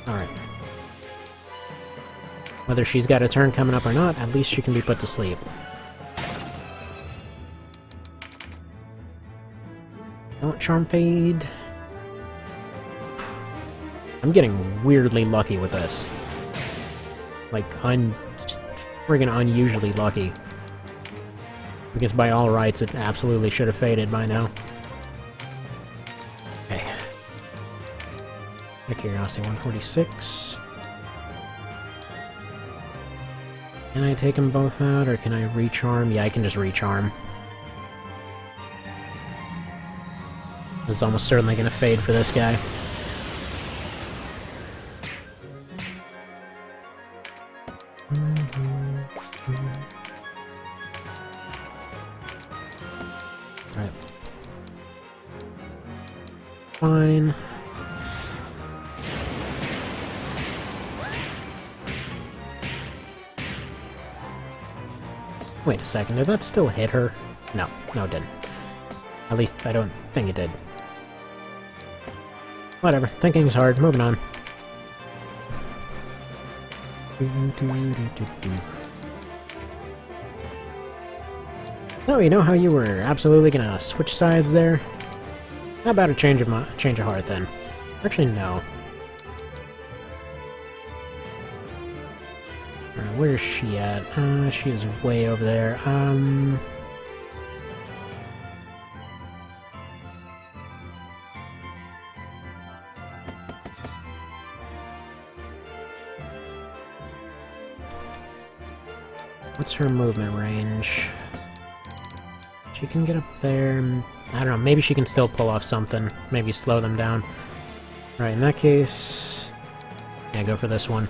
Speaker 1: Alright. Whether she's got a turn coming up or not, at least she can be put to sleep. Don't Charm Fade. I'm getting weirdly lucky with this. Like, just friggin' unusually lucky. Because by all rights, it absolutely should have faded by now. Okay. The Curiosity 146. Can I take them both out, or can I recharm? Yeah, I can just recharm. This is almost certainly gonna fade for this guy. Alright. Fine. Wait a second, did that still hit her? No, no it didn't. At least I don't think it did. Whatever, thinking's hard, moving on. Oh, you know how you were absolutely gonna switch sides there? How about a change of heart then? Actually, no. Where is she at? She is way over there. What's her movement range? She can get up there. I don't know, maybe she can still pull off something. Maybe slow them down. Right, in that case... yeah, go for this one.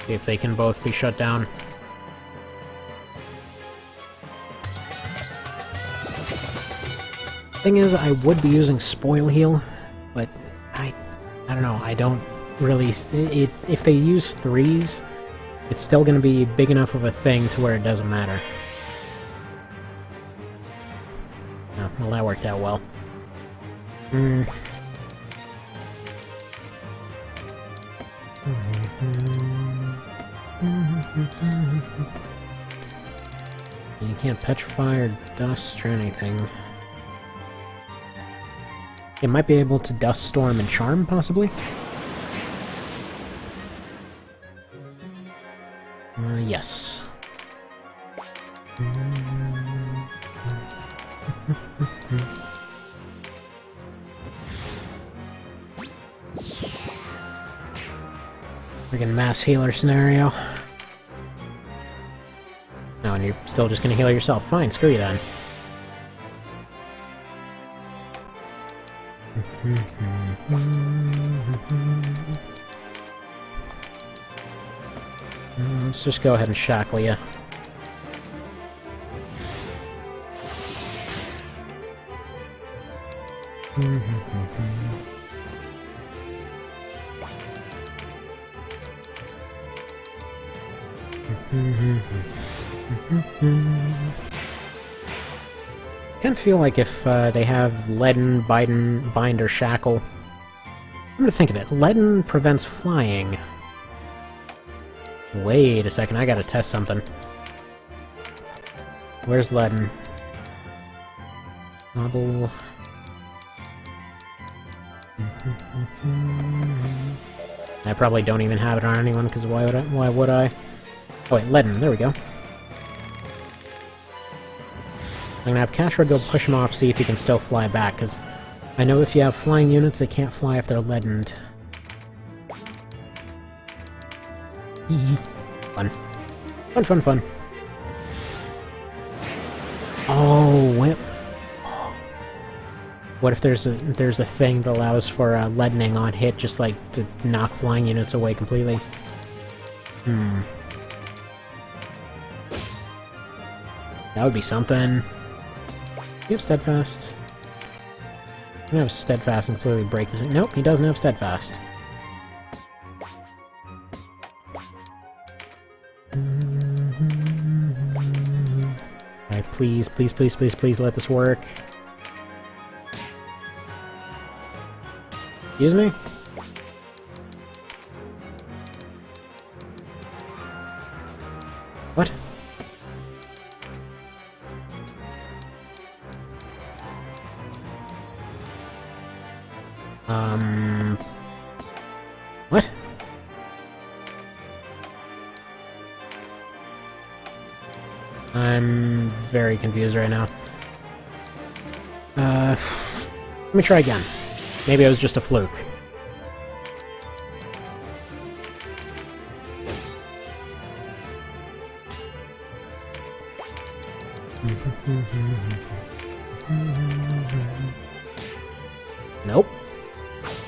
Speaker 1: See if they can both be shut down. Thing is, I would be using Spoil Heal, but I don't know, I don't really... if they use 3s, it's still going to be big enough of a thing to where it doesn't matter. Oh, well, that worked out well. You can't petrify or dust or anything. You might be able to dust, storm, and charm, possibly? Yes. Friggin' mass healer scenario. No, and you're still just gonna heal yourself. Fine, screw you then. Let's just go ahead and shackle you. Kind of feel like if they have Leaden, Bind, or Shackle... I'm gonna think of it. Leaden prevents flying. Wait a second, I gotta test something. Where's Leaden? Nobble... I probably don't even have it on anyone, because why would I? Oh wait, Leaden, there we go. I'm gonna have Cashra go push him off, see if he can still fly back, because I know if you have flying units, they can't fly if they're leadened. Fun. Fun, fun, fun. Oh, what? What if there's a thing that allows for leadening on hit, just like to knock flying units away completely? That would be something. You have Steadfast. I'm gonna have Steadfast and completely break this. Nope, he doesn't have Steadfast. Alright, please, please, please, please, please let this work. Excuse me? What? What? I'm very confused right now. Let me try again. Maybe it was just a fluke. Nope.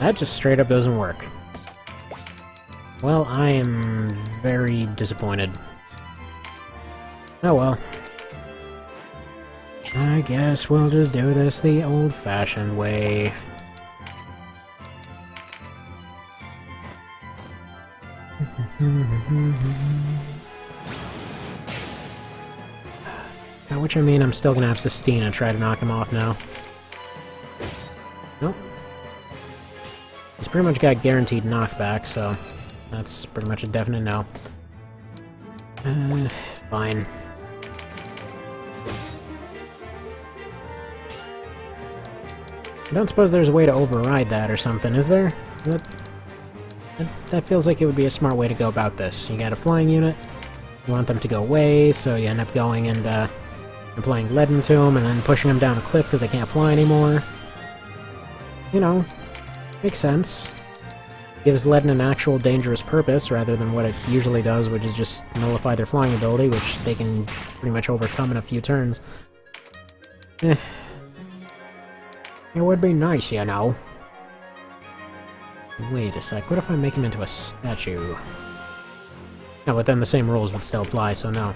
Speaker 1: That just straight up doesn't work. Well, I am very disappointed. Oh well. I guess we'll just do this the old-fashioned way. By which I mean I'm still gonna have Sistina try to knock him off now. Nope. He's pretty much got guaranteed knockback, so that's pretty much a definite no. Fine. I don't suppose there's a way to override that or something, is there? That feels like it would be a smart way to go about this. You got a flying unit, you want them to go away, so you end up going and applying lead into them and then pushing them down a cliff because they can't fly anymore. You know, makes sense. Gives lead an actual dangerous purpose rather than what it usually does, which is just nullify their flying ability, which they can pretty much overcome in a few turns. It would be nice, you know. Wait a sec, what if I make him into a statue? No, but then the same rules would still apply, so no.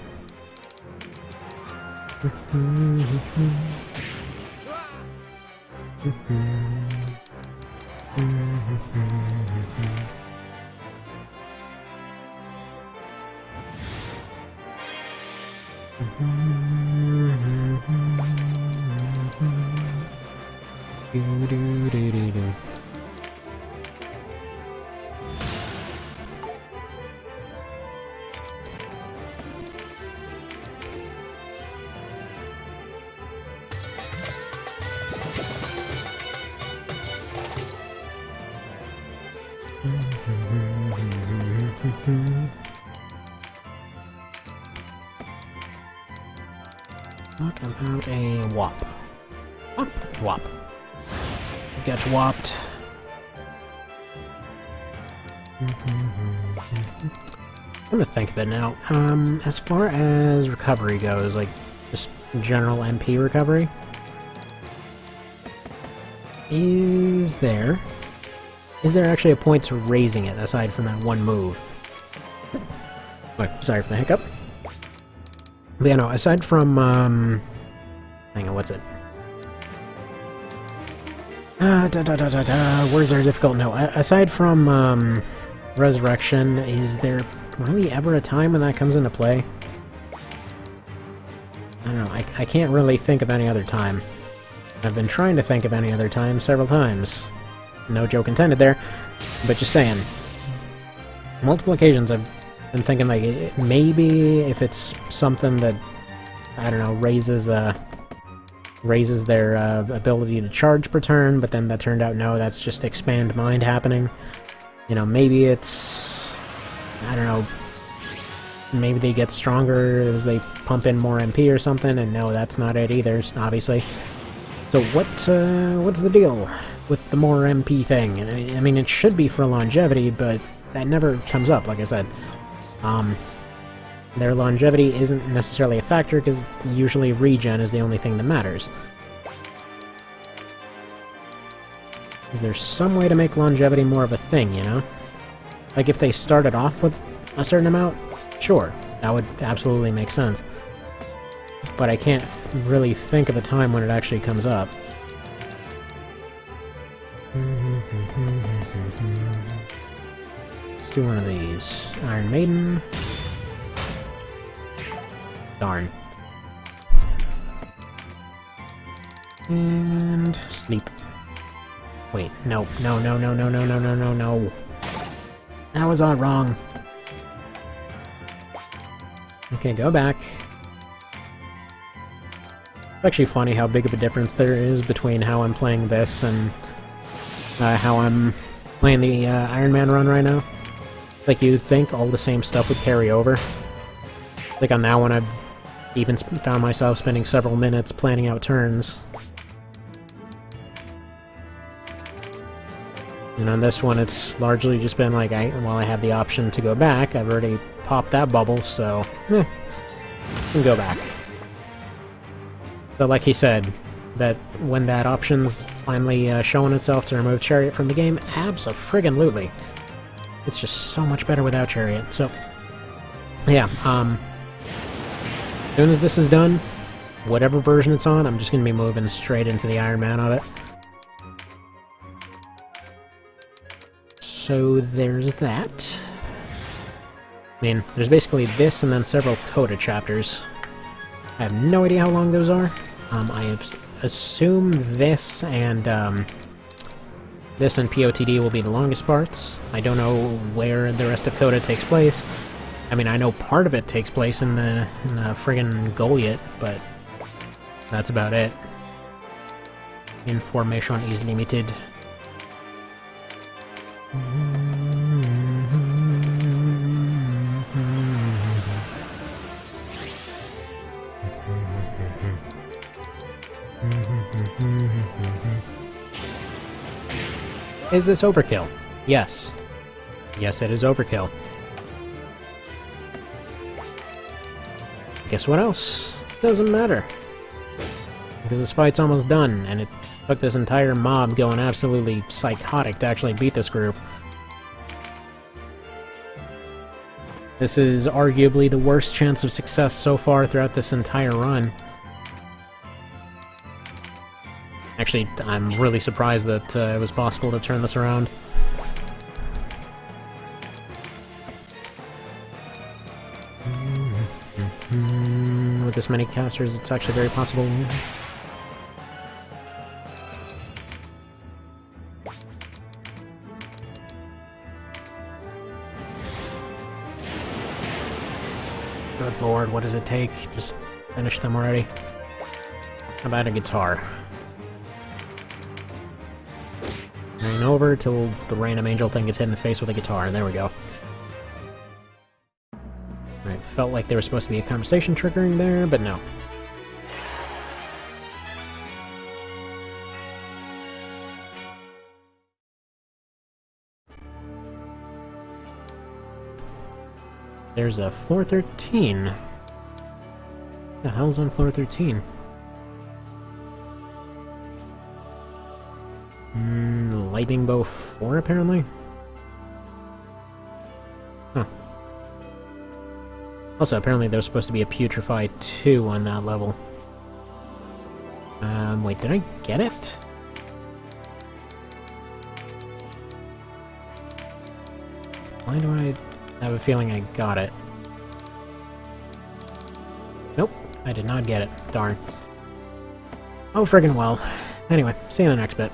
Speaker 1: What about a whop? Whop, whop. Get whopped. I'm gonna think of it now. As far as recovery goes, like just general MP recovery, is there actually a point to raising it aside from that one move? Wait, sorry for the hiccup. But yeah, no, aside from, hang on, what's it? Words are difficult, no. Aside from, Resurrection, is there really ever a time when that comes into play? I don't know, I can't really think of any other time. I've been trying to think of any other time several times. No joke intended there, but just saying. Multiple occasions I've been thinking, like, maybe if it's something that, I don't know, raises their ability to charge per turn, but then that turned out, no, that's just expand mind happening. You know, maybe it's, I don't know, maybe they get stronger as they pump in more MP or something, and no, that's not it either, obviously. So what's the deal with the more MP thing? I mean, it should be for longevity, but that never comes up, like I said. Their longevity isn't necessarily a factor, because usually regen is the only thing that matters. Is there some way to make longevity more of a thing, you know? Like if they started off with a certain amount, sure, that would absolutely make sense. But I can't really think of a time when it actually comes up. Let's do one of these. Iron Maiden. Darn. And sleep. Wait, no. No. That was all wrong. Okay, go back. It's actually funny how big of a difference there is between how I'm playing this and how I'm playing the Iron Man run right now. Like, you'd think all the same stuff would carry over. Like on that one, I've even found myself spending several minutes planning out turns. And on this one, it's largely just been like, well, I have the option to go back. I've already popped that bubble, so, I can go back. So like he said, that when that option's finally showing itself to remove Chariot from the game, abso-friggin-lutely. It's just so much better without Chariot. So, yeah, as soon as this is done, whatever version it's on, I'm just going to be moving straight into the Iron Man of it. So there's that. I mean, there's basically this and then several Coda chapters. I have no idea how long those are. I assume this and POTD will be the longest parts. I don't know where the rest of Coda takes place. I mean, I know part of it takes place in the friggin' Goliath, but that's about it. Information is limited. Is this overkill? Yes. Yes, it is overkill. Guess what else? Doesn't matter. Because this fight's almost done, and it took this entire mob going absolutely psychotic to actually beat this group. This is arguably the worst chance of success so far throughout this entire run. Actually, I'm really surprised that it was possible to turn this around. With this many casters, it's actually very possible. Good lord, what does it take? Just finish them already. How about a guitar? Rain over till the random angel thing gets hit in the face with a guitar. There we go. It felt like there was supposed to be a conversation triggering there, but no. There's a floor 13. What the hell's on floor 13? Lightning Bow 4, apparently? Huh. Also, apparently there's supposed to be a Putrefy 2 on that level. Wait, did I get it? Why do I have a feeling I got it? Nope, I did not get it. Darn. Oh, friggin' well. Anyway, see you in the next bit.